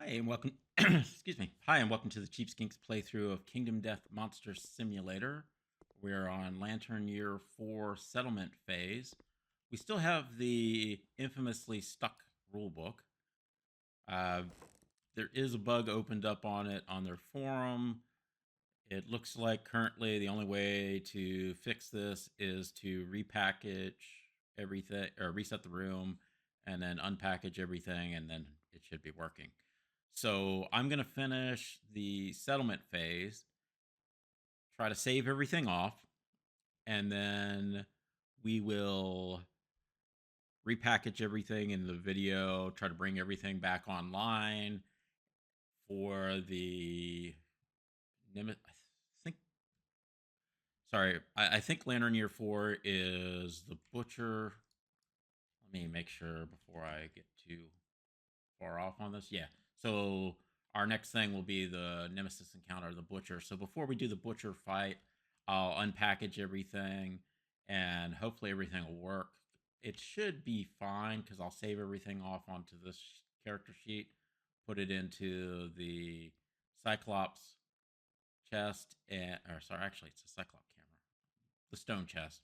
Hi and welcome. Excuse me. Hi and welcome to the Cheap Skinks playthrough of Kingdom Death Monster Simulator. We're on Lantern Year 4 settlement phase. We still have the infamously stuck rulebook. Uh, there is a bug opened up on it on their forum. It looks like currently the only way to fix this is to repackage everything or reset the room and then unpackage everything, and then it should be working. So I'm going to finish the settlement phase, try to save everything off, and then we will repackage everything in the video, try to bring everything back online for the I think I think Lantern Year 4 is the Butcher. Let me make sure before I get too far off on this. Yeah. So our next thing will be the Nemesis encounter, the Butcher. So before we do the Butcher fight, I'll unpackage everything and hopefully everything will work. It should be fine because I'll save everything off onto this character sheet, put it into the Cyclops chest, actually, it's a Cyclops camera, the stone chest,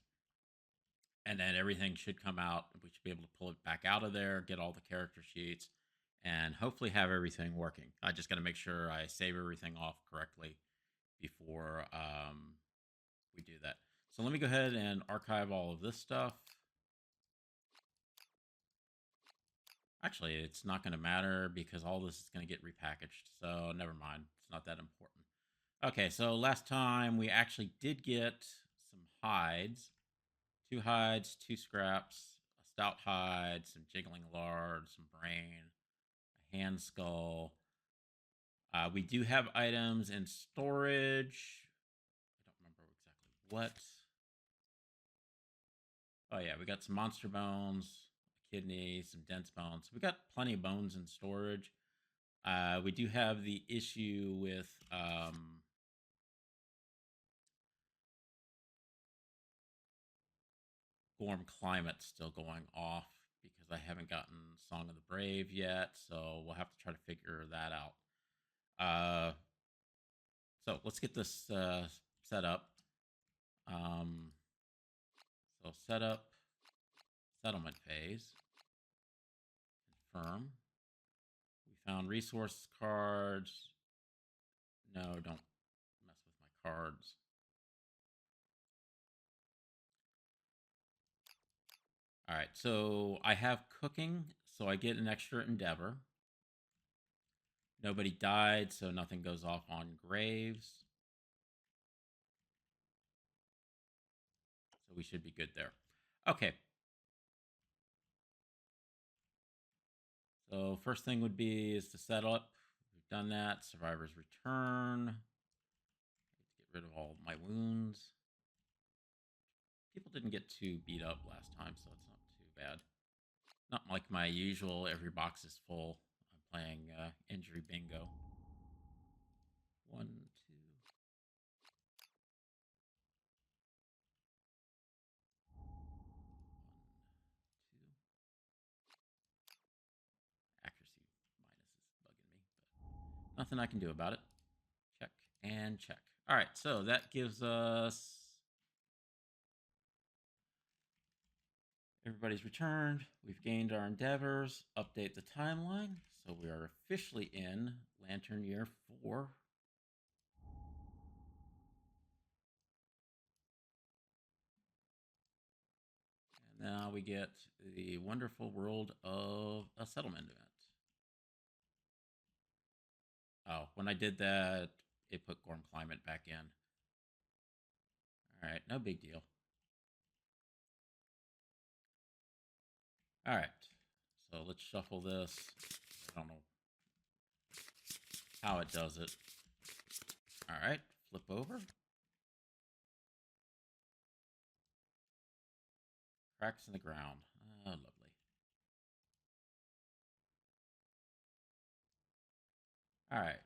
and then everything should come out. We should be able to pull it back out of there, get all the character sheets, and hopefully have everything working. I just got to make sure I save everything off correctly before we do that. So let me go ahead and archive all of this stuff. Actually, it's not going to matter because all this is going to get repackaged. So never mind. It's not that important. Okay, so last time we actually did get some hides. 2 hides, 2 scraps, a stout hide, some jiggling lard, some brain, a hand skull. We do have items in storage. I don't remember exactly what. Oh yeah, we got some monster bones, a kidney, some dense bones. We got plenty of bones in storage. We do have the issue with Gorm Climate still going off because I haven't gotten Song of the Brave yet, so we'll have to try to figure that out. So let's get this set up. So set up settlement phase. Confirm. We found resource cards. No, don't mess with my cards. All right, so I have cooking, so I get an extra endeavor. Nobody died, so nothing goes off on graves. So we should be good there. Okay. So first thing would be is to set up. We've done that. Survivor's return. Get rid of all my wounds. People didn't get too beat up last time, so it's not too bad. Not like my usual, every box is full. I'm playing injury bingo. 1, 2. Accuracy minus is bugging me, but nothing I can do about it. Check and check. All right, so that gives us everybody's returned. We've gained our endeavors. Update the timeline. So we are officially in Lantern Year 4. And now we get the wonderful world of a settlement event. Oh, when I did that, it put Gorm Climate back in. All right, no big deal. All right, so let's shuffle this. I don't know how it does it. All right, flip over. Cracks in the ground. Oh, lovely. All right.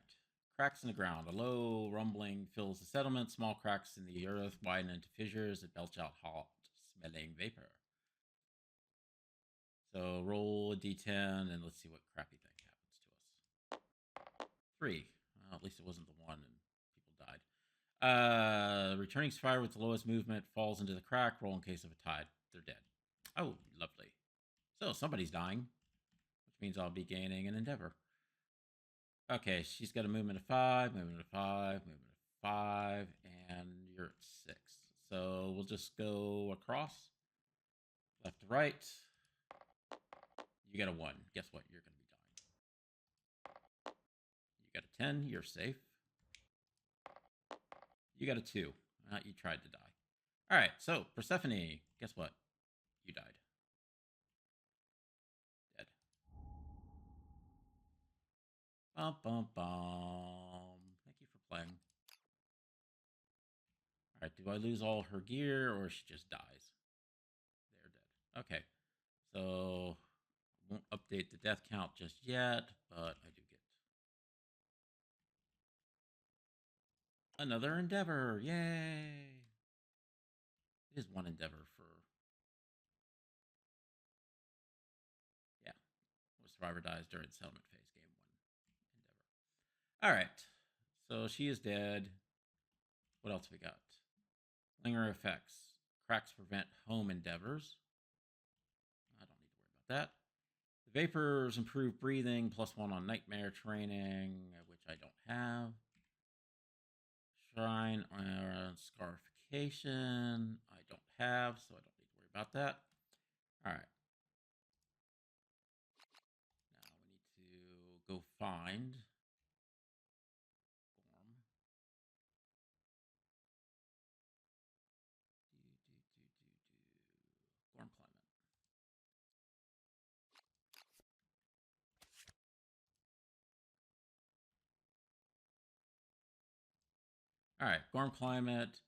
Cracks in the ground. A low rumbling fills the settlement. Small cracks in the earth widen into fissures that belch out hot, smelling vapor. So roll a d10 and let's see what crappy thing happens to us. 3. Well, at least it wasn't the 1 and people died. Returning survivor with the lowest movement falls into the crack. Roll in case of a tie. They're dead. Oh, lovely. So somebody's dying, which means I'll be gaining an endeavor. Okay, she's got a movement of 5, movement of 5, movement of 5, and you're at 6. So we'll just go across, left to right. You got a 1. Guess what? You're going to be dying. You got a 10. You're safe. You got a 2. You tried to die. All right, so Persephone, guess what? You died. Dead. Bum, bum, bum. Thank you for playing. All right, do I lose all her gear or she just dies? They're dead. Okay, so I won't update the death count just yet, but I do get another endeavor. Yay! It is one endeavor for, yeah, when survivor dies during the settlement phase, game 1 endeavor. All right, so she is dead. What else we got? Linger effects. Cracks prevent home endeavors. I don't need to worry about that. The vapors improve breathing, +1 on nightmare training, which I don't have. Shrine scarification, I don't have, so I don't need to worry about that. All right. Now we need to go find Gorm. Gorm climate. All right, Gorm climate.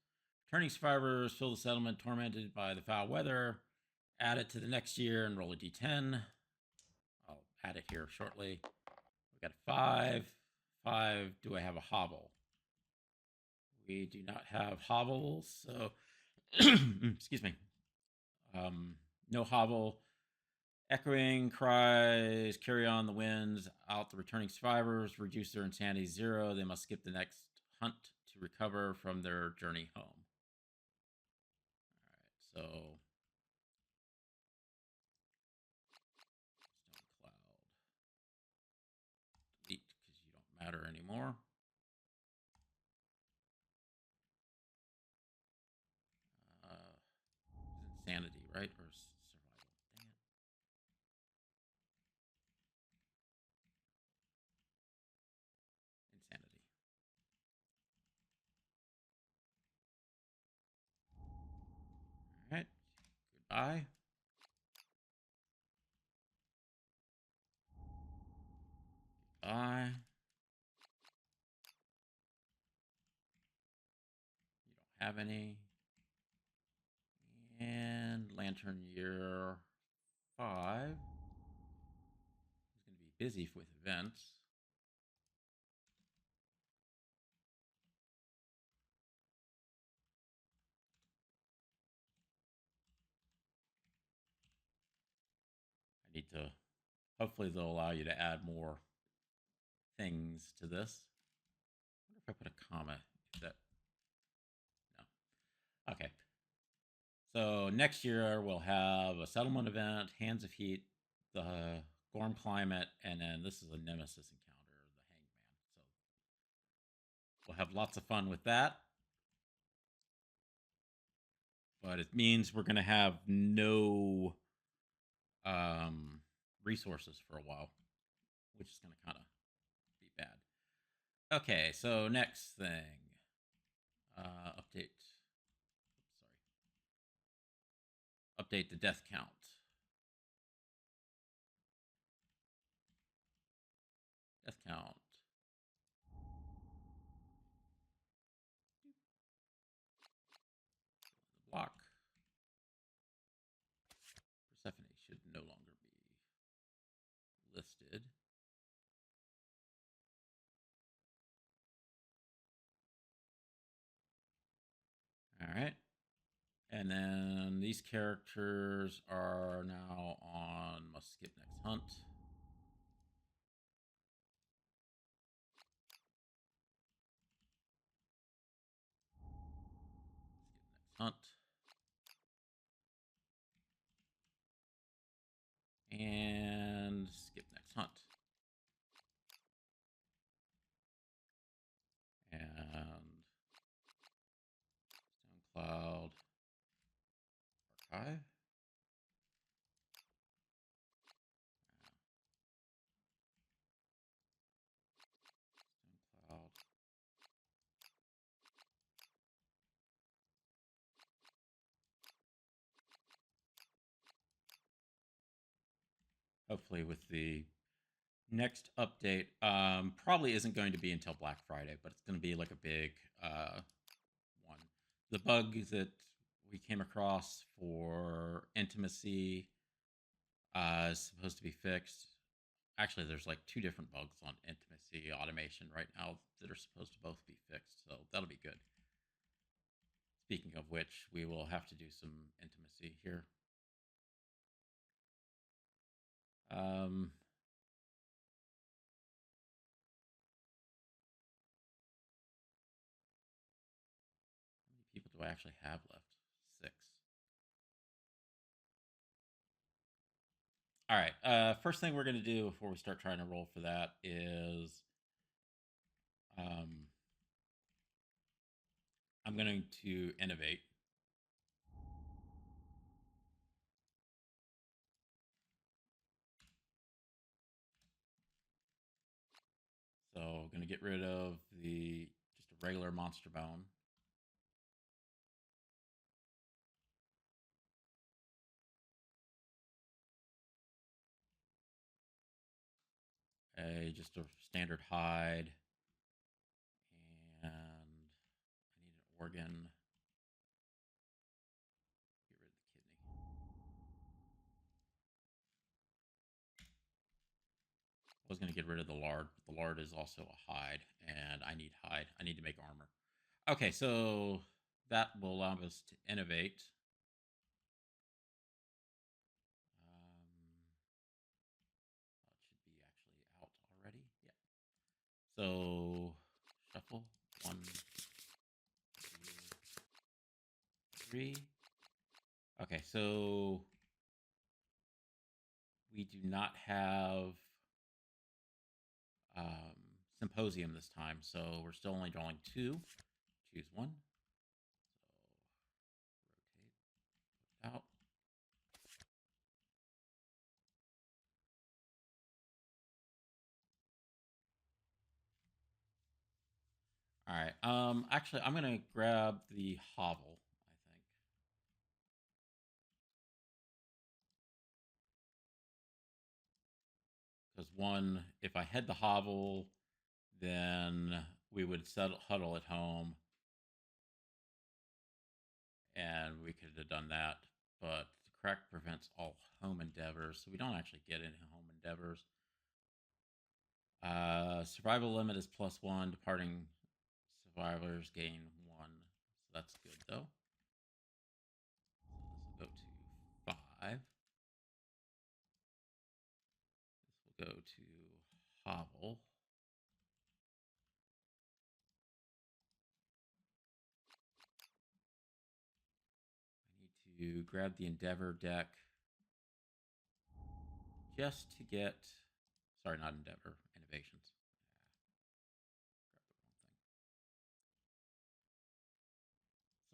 Turning survivors fill the settlement tormented by the foul weather. Add it to the next year and roll a d10. I'll add it here shortly. We got 5. 5. Do I have a hovel? We do not have hovels, so excuse me. No hovel. Echoing cries carry on the winds out the returning survivors, reduce their insanity 0. They must skip the next hunt to recover from their journey home. All right, so Stone Cloud. Delete because you don't matter anymore. Insanity, right? Or survival? Dang it. Insanity. All right. Goodbye. Goodbye. You don't have any. And Lantern Year 5 is going to be busy with events. I need to, hopefully they'll allow you to add more things to this. I wonder if I put a comma. That, no. Okay. So next year we'll have a settlement event, Hands of Heat, the Gorm climate, and then this is a nemesis encounter, the Hangman. So we'll have lots of fun with that. But it means we're going to have no resources for a while, which is going to kind of be bad. Okay, so next thing, update. Update the death count. Death count. The block. Persephone should no longer be listed. All right. And then these characters are now on must skip next hunt. hunt. And skip next hunt. And SoundCloud archive. SoundCloud. Hopefully with the next update, probably isn't going to be until Black Friday, but it's going to be like a big one. The bug that we came across for intimacy is supposed to be fixed. Actually, there's like two different bugs on intimacy automation right now that are supposed to both be fixed, so that'll be good. Speaking of which, we will have to do some intimacy here. Um, how many people do I actually have left? 6. All right. First thing we're going to do before we start trying to roll for that is um, I'm going to innovate. So I'm going to get rid of the just a regular monster bone. Just a standard hide. And I need an organ. Get rid of the kidney. I was going to get rid of the lard, but the lard is also a hide, and I need hide. I need to make armor. Okay, so that will allow us to innovate. It should be actually out already. Yeah. So shuffle 1, 2, 3. Okay, so we do not have symposium this time, so we're still only drawing 2. Choose 1. So rotate out. All right. Actually, I'm gonna grab the hovel. I think. Because one, if I had the hovel, then we would huddle at home, and we could have done that. But the crack prevents all home endeavors, so we don't actually get any home endeavors. Survival limit is +1. Departing survivors gain 1. So that's good though. So this will go to 5. This will go to hovel. I need to grab the endeavor deck just to get. Sorry, not endeavor. Innovations.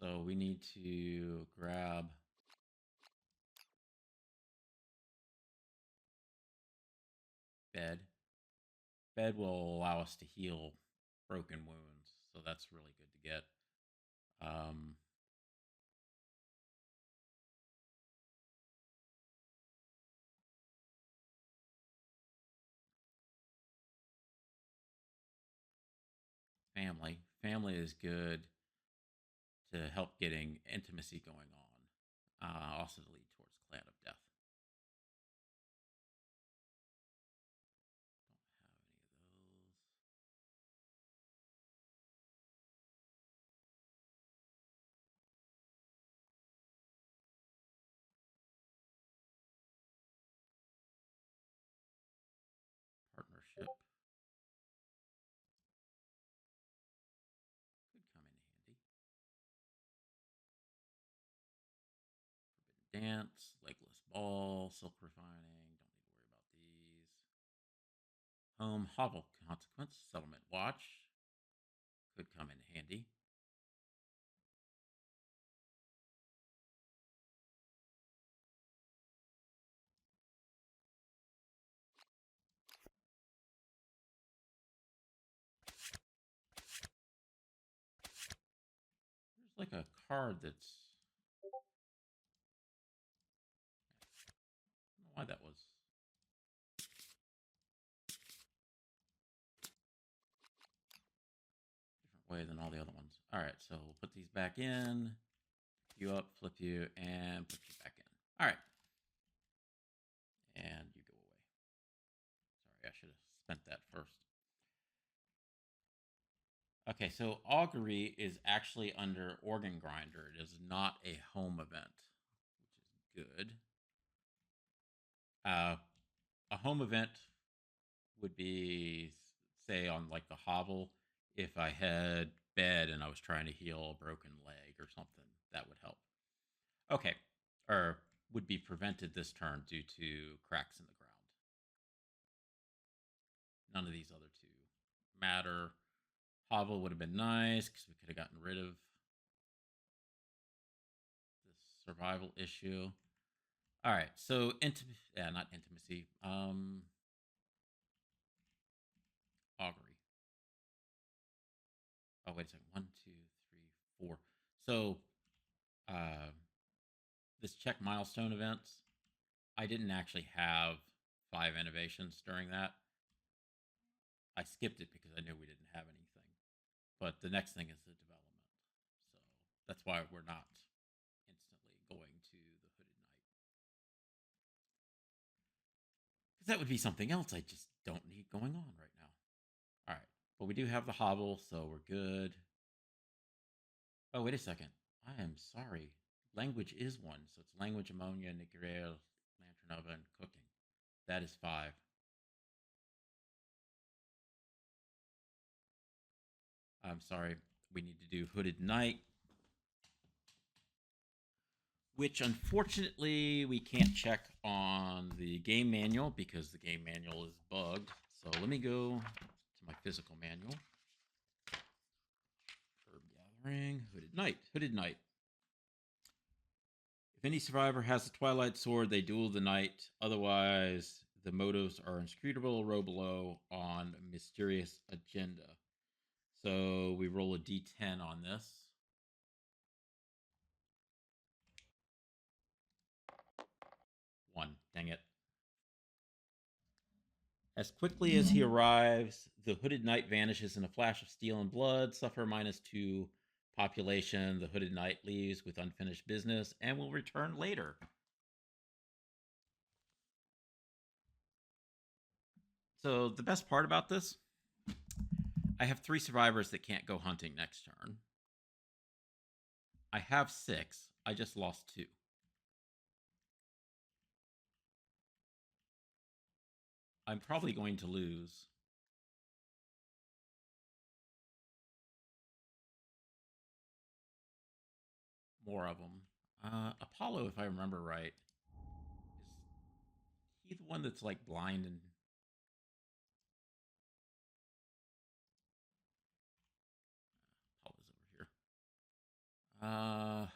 Grab the wrong thing. So we need to grab bed. Bed will allow us to heal broken wounds, so that's really good to get. Um, family. Family is good to help getting intimacy going on. Also to lead towards Clan of Death. Don't have any of those. Partnership could come in handy. Dance, Legless Ball, Silk Refining. Don't need to worry about these. Home Hovel Consequence, Settlement Watch. Could come in handy. There's like a card that's. I don't know why that was. Different way than all the other ones. All right, so we'll put these back in. You up, flip you, and put you back in. All right. And you go away. Sorry, I should have spent that first. Okay, so augury is actually under organ grinder. It is not a home event, which is good. A home event would be, say, on like the hovel, if I had bed and I was trying to heal a broken leg or something, that would help. Okay, or would be prevented this turn due to cracks in the ground. None of these other two matter. Hovel would have been nice because we could have gotten rid of this survival issue. All right, so not intimacy. Augury. Oh, wait a second. 1, 2, 3, 4. So, uh, this check milestone events. I didn't actually have 5 innovations during that. I skipped it because I knew we didn't have anything. But the next thing is the development. So that's why we're not instantly going to the Hooded Knight. Because that would be something else I just don't need going on right now. All right. But we do have the hovel, so we're good. Oh, wait a second. I am sorry. Language is 1. So it's language, ammonia, Nigrail, lantern oven, cooking. That is 5. I'm sorry. We need to do Hooded Knight, which unfortunately we can't check on the game manual because the game manual is bugged. So let me go to my physical manual. Herb Gathering, Hooded Knight. Hooded Knight. If any survivor has a Twilight Sword, they duel the knight. Otherwise, the motives are inscrutable, row below on mysterious agenda. So we roll a d10 on this. 1. Dang it. As quickly as he arrives, the Hooded Knight vanishes in a flash of steel and blood. Suffer -2 population. The Hooded Knight leaves with unfinished business and will return later. So the best part about this, I have 3 survivors that can't go hunting next turn. I have 6. I just lost 2. I'm probably going to lose. More of them. Apollo, if I remember right, is he the one that's like blind and Apollo's over here? Is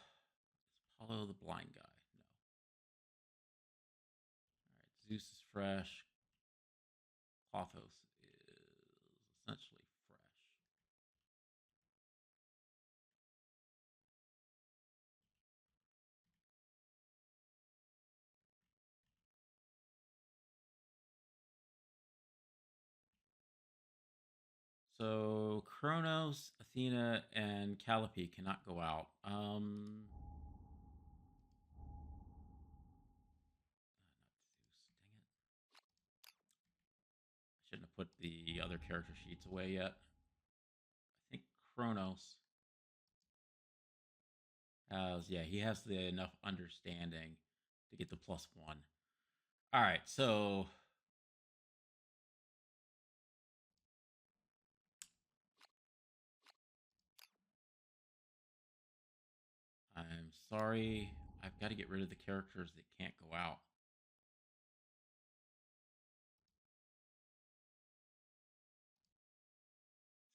Apollo the blind guy? No. All right, Zeus is fresh. Clothos is essentially fresh. So Kronos, Athena, and Calliope cannot go out. Not Zeus. Dang it! I shouldn't have put the other character sheets away yet. I think Kronos has, yeah, he has the enough understanding to get the +1. All right, so I'm sorry. I've got to get rid of the characters that can't go out.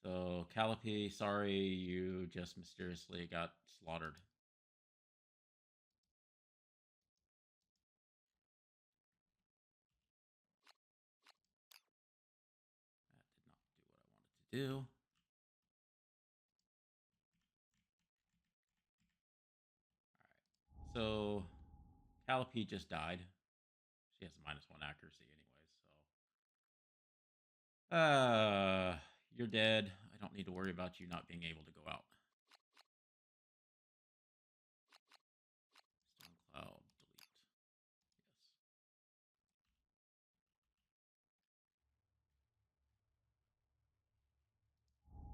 So, Calliope, sorry, you just mysteriously got slaughtered. That did not do what I wanted to do. So, Calliope just died. She has a -1 accuracy anyways, so. You're dead. I don't need to worry about you not being able to go out. Stone Cloud, delete. Yes. Why?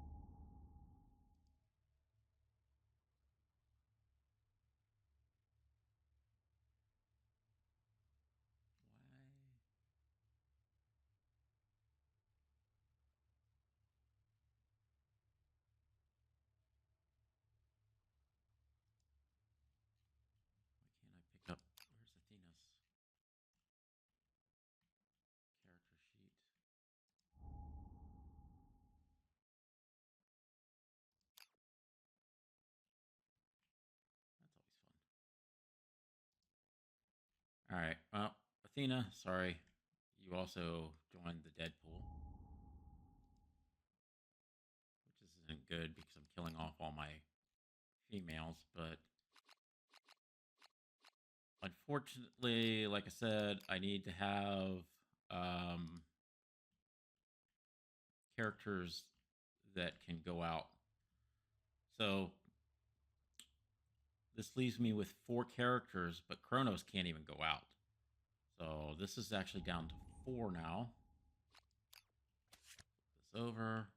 Why can't I pick up? Where's Athena's character sheet? That's always fun. All right. Well, Athena, sorry. You also joined the dead pool, which isn't good because I'm killing off all my females, but unfortunately, like I said, I need to have um, characters that can go out. So this leaves me with 4 characters, but Kronos can't even go out. So this is actually down to 4 now. Flip this over.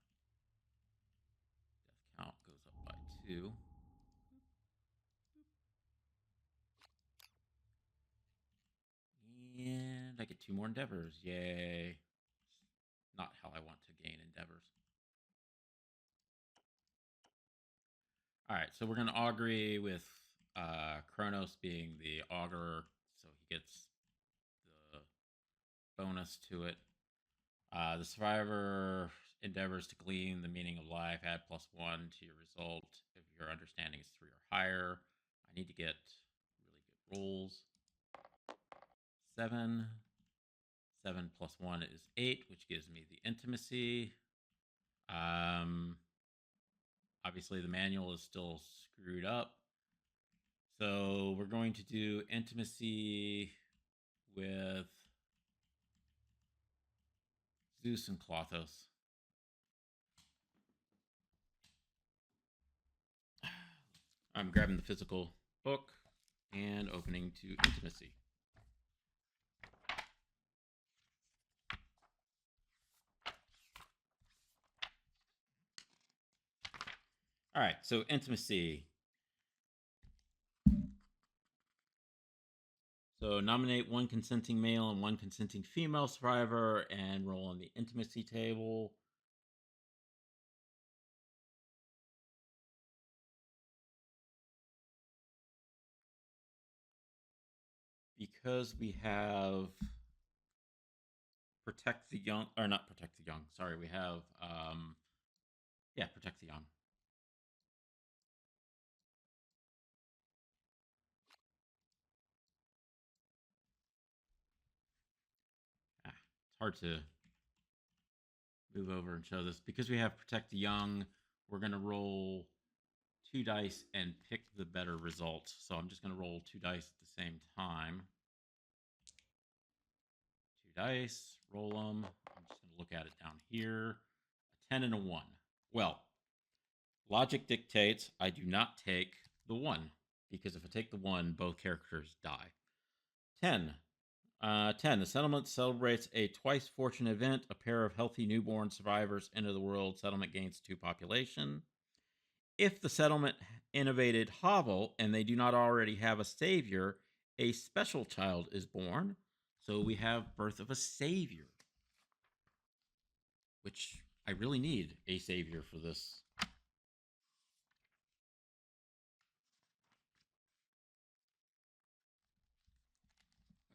Death count goes up by 2. And I get 2 more endeavors. Yay. Not how I want to gain endeavors. All right, so we're going to augury with Kronos being the augur, so he gets the bonus to it. The survivor endeavors to glean the meaning of life, add +1 to your result if your understanding is 3 or higher. I need to get really good rolls. 7. 7 + 1 is 8, which gives me the intimacy. Obviously, the manual is still screwed up. So we're going to do intimacy with Zeus and Clothos. I'm grabbing the physical book and opening to intimacy. All right, so intimacy. So nominate 1 consenting male and 1 consenting female survivor and roll on the intimacy table. Because we have protect the young, or not protect the young. Sorry, we have protect the young. It's hard to move over and show this because we have protect the young. We're gonna roll 2 dice and pick the better result. So I'm just gonna roll 2 dice at the same time. 2 dice, roll them. I'm just gonna look at it down here. A 10 and a 1. Well, logic dictates I do not take the 1 because if I take the 1, both characters die. 10. 10. The settlement celebrates a twice fortune event. A pair of healthy newborn survivors enter the world. Settlement gains 2 population. If the settlement innovated hovel and they do not already have a savior, a special child is born. So we have birth of a savior, which I really need a savior for this.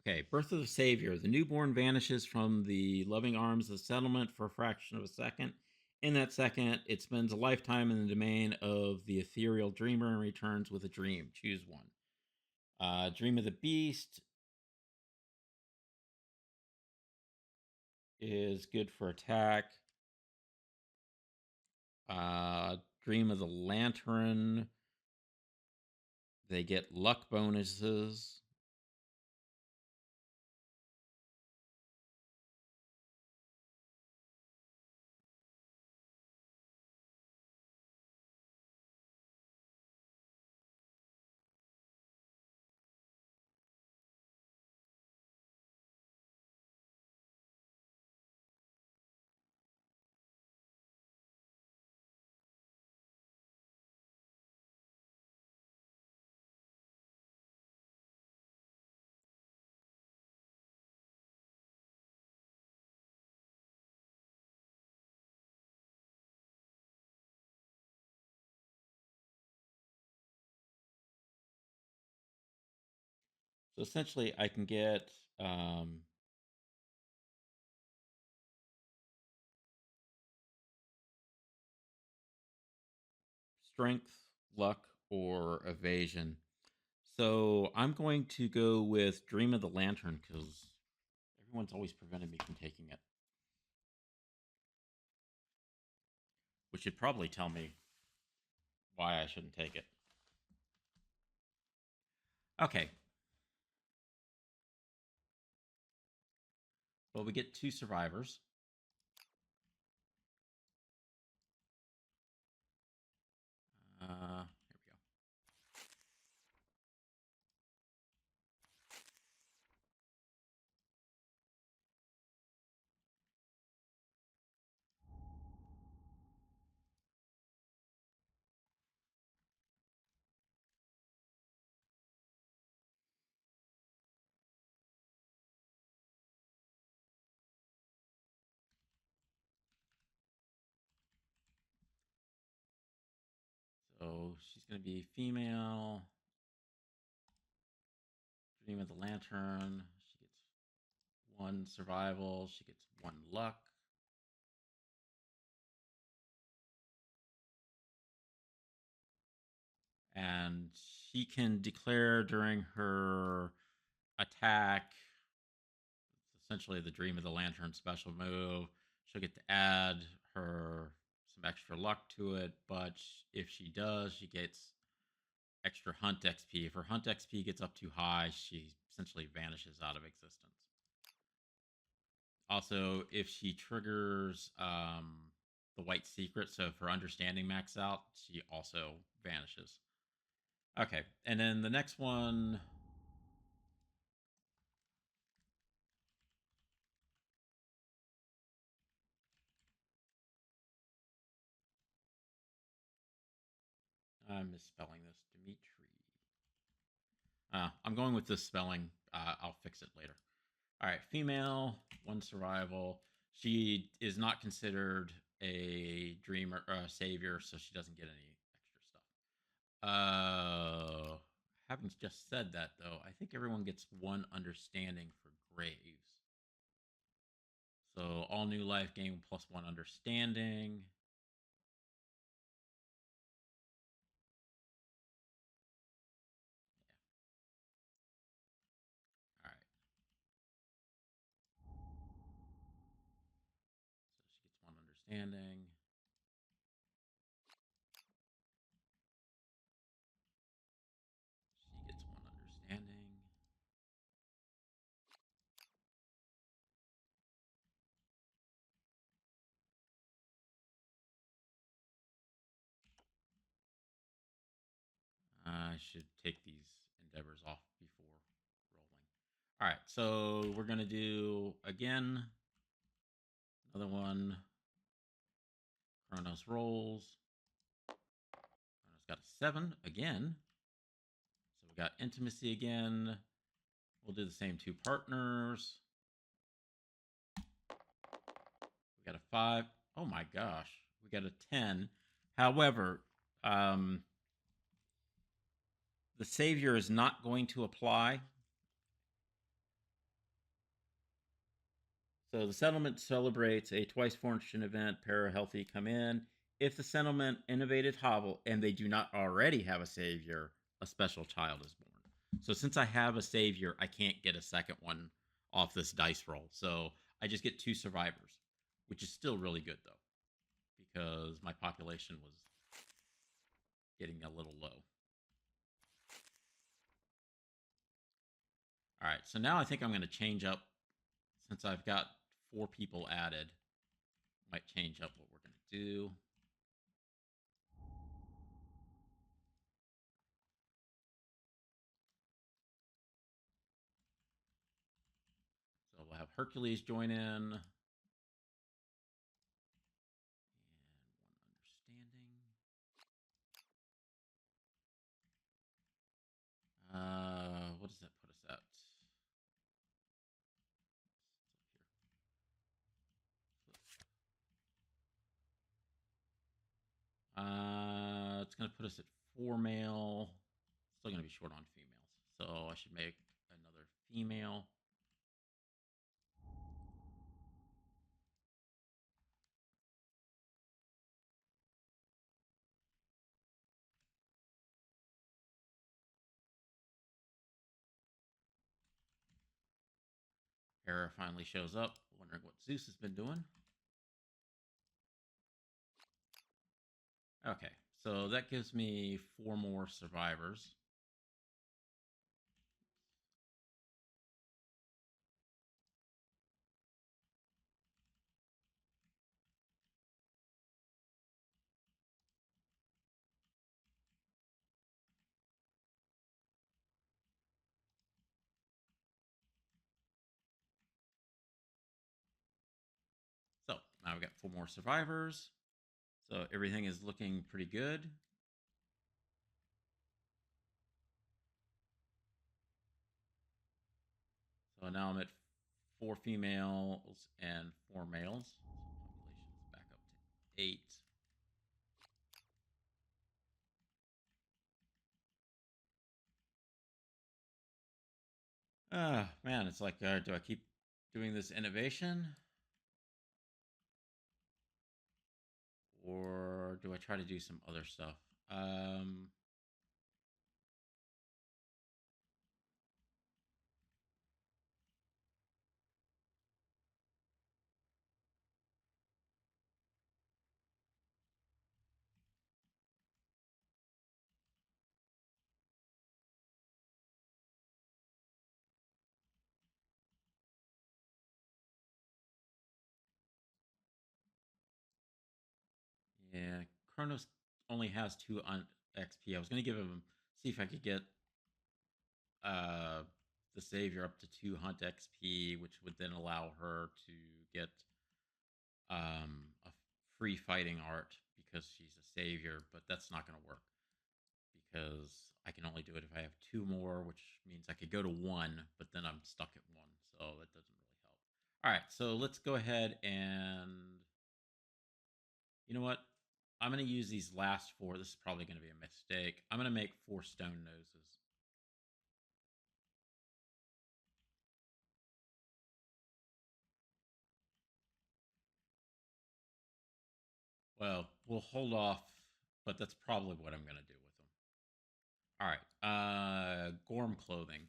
Okay, Birth of the Savior. The newborn vanishes from the loving arms of the settlement for a fraction of a second. In that second, it spends a lifetime in the domain of the ethereal dreamer and returns with a dream. Choose one. Dream of the Beast is good for attack. Dream of the Lantern. They get luck bonuses. So essentially, I can get strength, luck, or evasion. So I'm going to go with Dream of the Lantern because everyone's always prevented me from taking it, which should probably tell me why I shouldn't take it. Okay. Well, we get two survivors. Here we go. So she's going to be female. Dream of the Lantern. She gets one survival. She gets one luck. And she can declare during her attack, it's essentially the Dream of the Lantern special move. She'll get to add her some extra luck to it, but if she does, she gets extra hunt XP. If her hunt XP gets up too high, she essentially vanishes out of existence. Also, if she triggers the white secret, so if her understanding max out, she also vanishes. Okay, and then the next one. I'm misspelling this. Dimitri. I'm going with this spelling. I'll fix it later. All right, female, one survival. She is not considered a dreamer, savior, so she doesn't get any extra stuff. Having just said that, though, I think everyone gets one understanding for Graves. So all new life gain plus one understanding. Yeah. All right. So she gets one understanding. She gets one understanding. I should take these endeavors off before rolling. All right, so we're gonna do again another one. Kronos rolls. Kronos got a 7 again. So we got intimacy again. We'll do the same two partners. We got a 5. Oh my gosh, we got a 10. However, the savior is not going to apply So the settlement celebrates a twice fortune event. Pair healthy come in. If the settlement innovated hovel and they do not already have a savior, a special child is born. So since I have a savior, I can't get a second one off this dice roll. So I just get two survivors, which is still really good though, because my population was getting a little low. All right, so now I think I'm going to change up since I've got 4 people added. Might change up what we're going to do. So we'll have Hercules join in, and one understanding. What does that put us at? It's going to put us at 4 male. Still going to be short on females, so I should make another female. Hera finally shows up, wondering what Zeus has been doing. Okay, so that gives me 4 more survivors. So now we've got 4 more survivors. So everything is looking pretty good. So now I'm at 4 females and 4 males. So population's back up to 8. Man, it's like, do I keep doing this innovation? Or do I try to do some other stuff? Yeah, Kronos only has 2 on XP. I was going to give him, see if I could get uh, the Savior up to 2 Hunt XP, which would then allow her to get a free fighting art because she's a Savior, but that's not going to work because I can only do it if I have 2 more, which means I could go to 1, but then I'm stuck at 1, so that doesn't really help. All right, so let's go ahead and you know what? I'm going to use these last 4. This is probably going to be a mistake. I'm going to make 4 stone noses. Well, we'll hold off, but that's probably what I'm going to do with them. All right. Gorm clothing.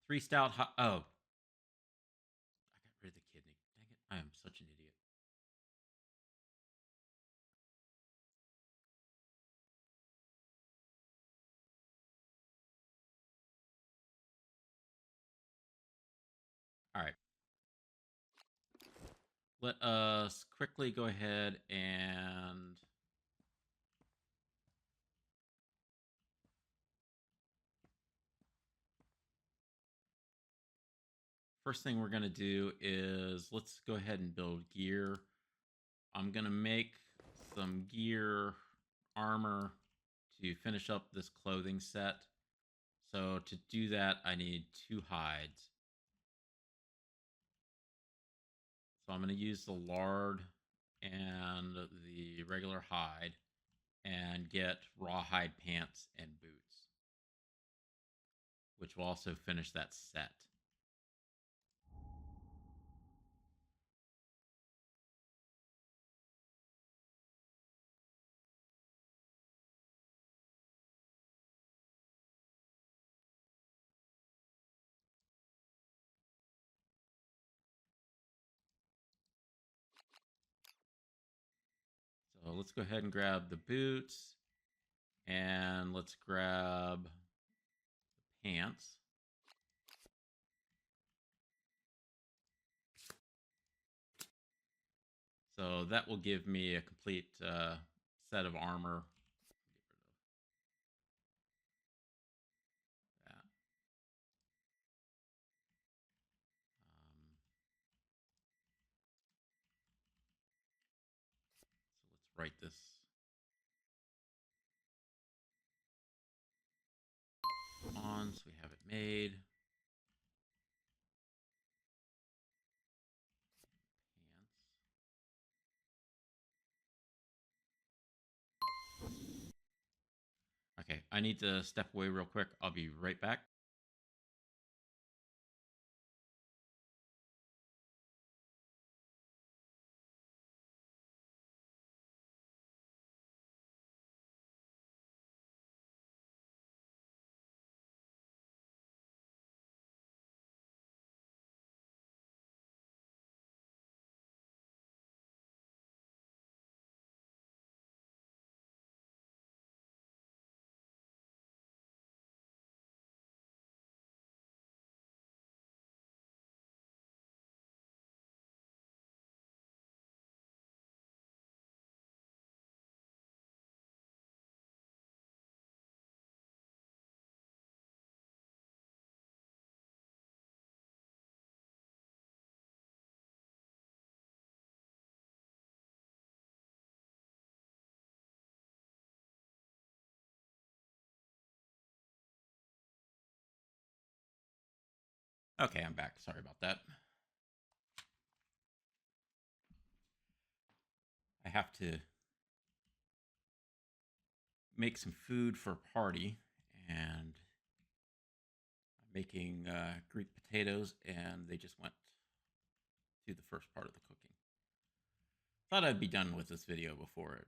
3 stout. Oh, I got rid of the kidney. Dang it! I am such an idiot. All right. Let us quickly go ahead and first thing we're going to do is let's go ahead and build gear. I'm going to make some gear armor to finish up this clothing set. So to do that, I need 2 hides. So I'm going to use the lard and the regular hide and get rawhide pants and boots, which will also finish that set. So let's go ahead and grab the boots, and let's grab the pants. So that will give me a complete set of armor. Get rid of that. So let's write this on so we have it made. Pants. Okay, I need to step away real quick. I'll be right back. Okay, I'm back. Sorry about that. I have to make some food for a party, and I'm making Greek potatoes, and they just went to the first part of the cooking. Thought I'd be done with this video before it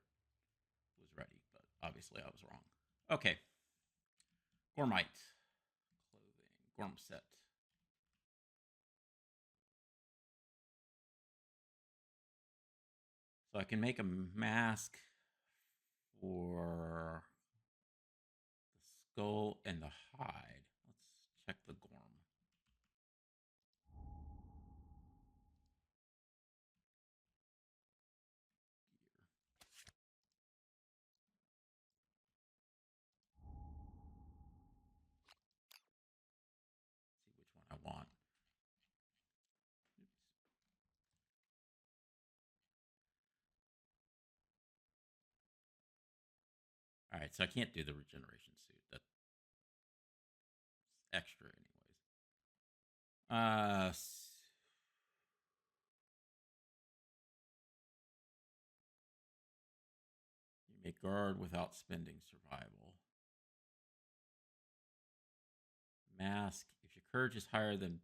was ready, but obviously I was wrong. Okay, Gormite clothing, Gormset. So I can make a mask for the skull and the hide. Let's check the Gorm. See which one I want. Oops. All right, so I can't do the regeneration suit. That's extra, anyways. You may guard without spending survival. Mask. If your courage is higher than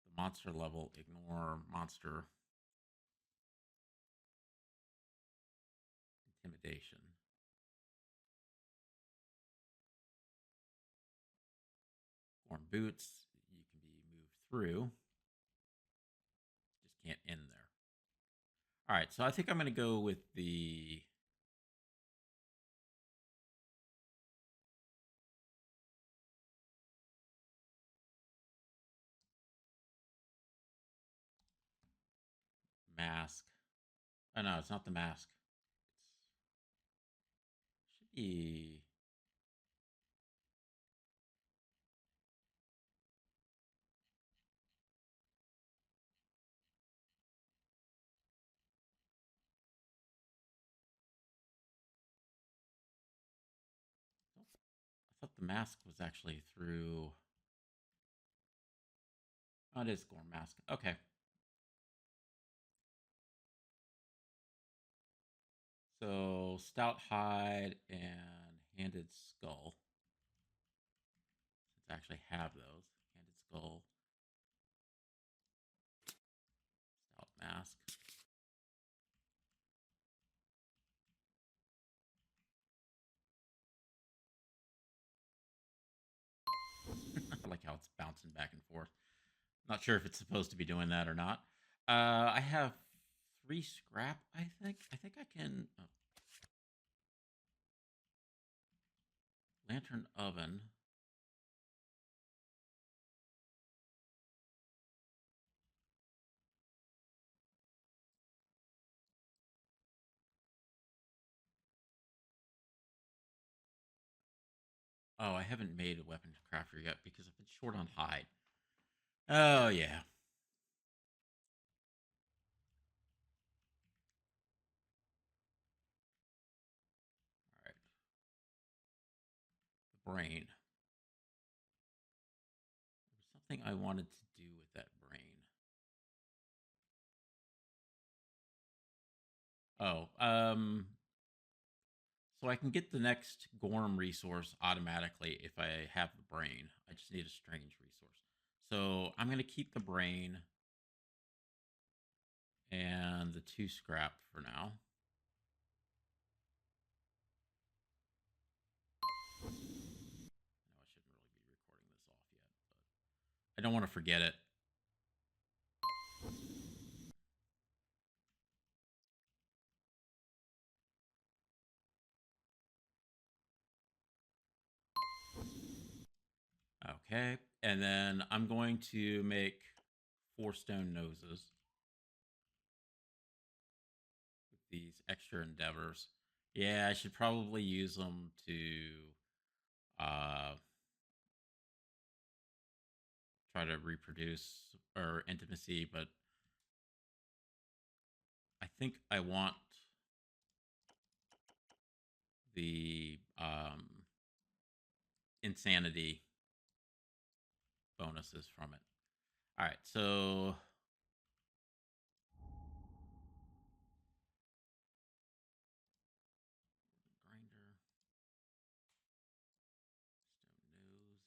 the monster level, ignore monster intimidation. Gorm boots. You can be moved through. Just can't end there. All right, so I think I'm going to go with the mask. Oh no, it's not the mask. It should be. I thought the mask was actually through. Oh, it is Gorm mask. Okay. So stout hide and handed skull. Since I actually have those, handed skull, stout mask. I like how it's bouncing back and forth. Not sure if it's supposed to be doing that or not. I have 3 scrap, I think. I think I can. Lantern oven. Oh, I haven't made a weapon crafter yet because I've been short on hide. Oh, yeah. All right. The brain. There was something I wanted to do with that brain. Oh, so I can get the next Gorm resource automatically if I have the brain. I just need a strange resource. So I'm going to keep the brain and the 2 scrap for now. I know I shouldn't really be recording this off yet, but I don't want to forget it. Okay. And then I'm going to make 4 stone noses with these extra endeavors. Yeah, I should probably use them to uh, try to reproduce or intimacy, but I think I want the insanity bonuses from it. All right, so grinder, stone nose.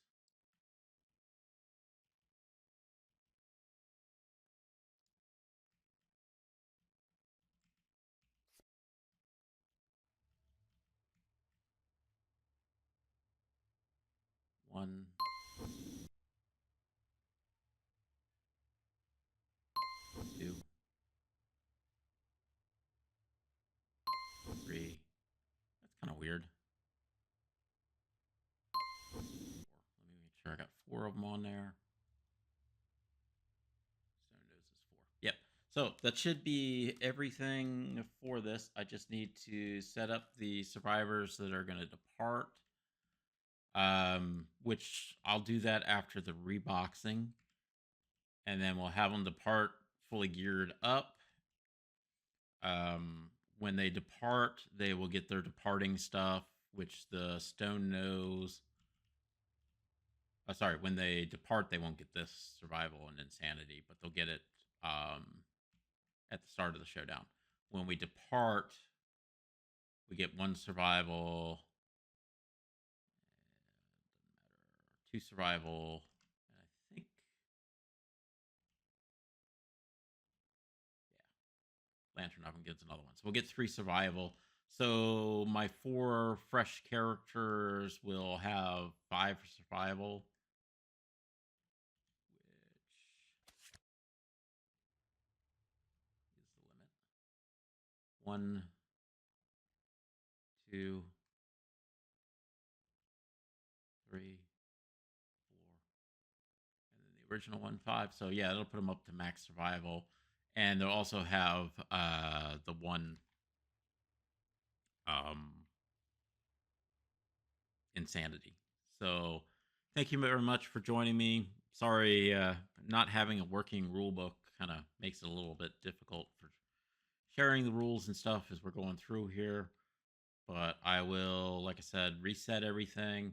One, two, three. That's kind of weird. 4. Let me make sure I got 4 of them on there. Stone nose is 4. Yep. So that should be everything for this. I just need to set up the survivors that are going to depart, which I'll do that after the reboxing, and then we'll have them depart fully geared up. When they depart, they will get their departing stuff, which the stone nose. Sorry, when they depart, they won't get this survival and insanity, but they'll get it at the start of the showdown. When we depart, we get 1 survival, doesn't matter, 2 survival, and I think, yeah, Lantern Oven gets another one. So we'll get 3 survival. So my 4 fresh characters will have 5 survival, which is the limit. 1, 2, 3, 4, and then the original one 5. So yeah, it'll put them up to max survival, and they'll also have the 1 um, insanity. So thank you very much for joining me. Sorry, not having a working rule book kind of makes it a little bit difficult for sharing the rules and stuff as we're going through here. But I will, like I said, reset everything.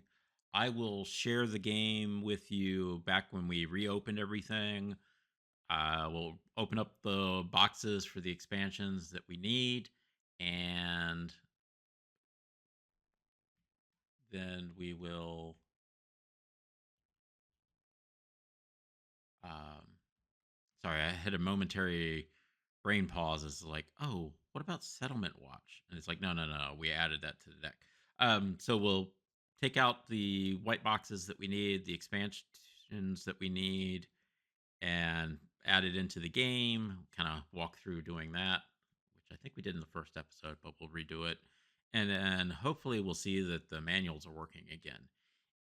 I will share the game with you back when we reopened everything. We'll open up the boxes for the expansions that we need, and then we will um, sorry, I had a momentary brain pause. It's like, oh, what about Settlement Watch? And it's like, no, no, no, we added that to the deck. So we'll take out the white boxes that we need, the expansions that we need, and add it into the game. Kind of walk through doing that. which I think we did in the first episode, but we'll redo it. And then hopefully we'll see that the manuals are working again.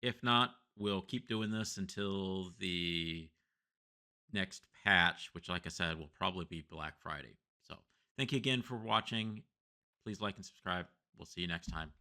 If not, we'll keep doing this until the next patch, which, like I said, will probably be Black Friday. So thank you again for watching. Please like and subscribe. We'll see you next time.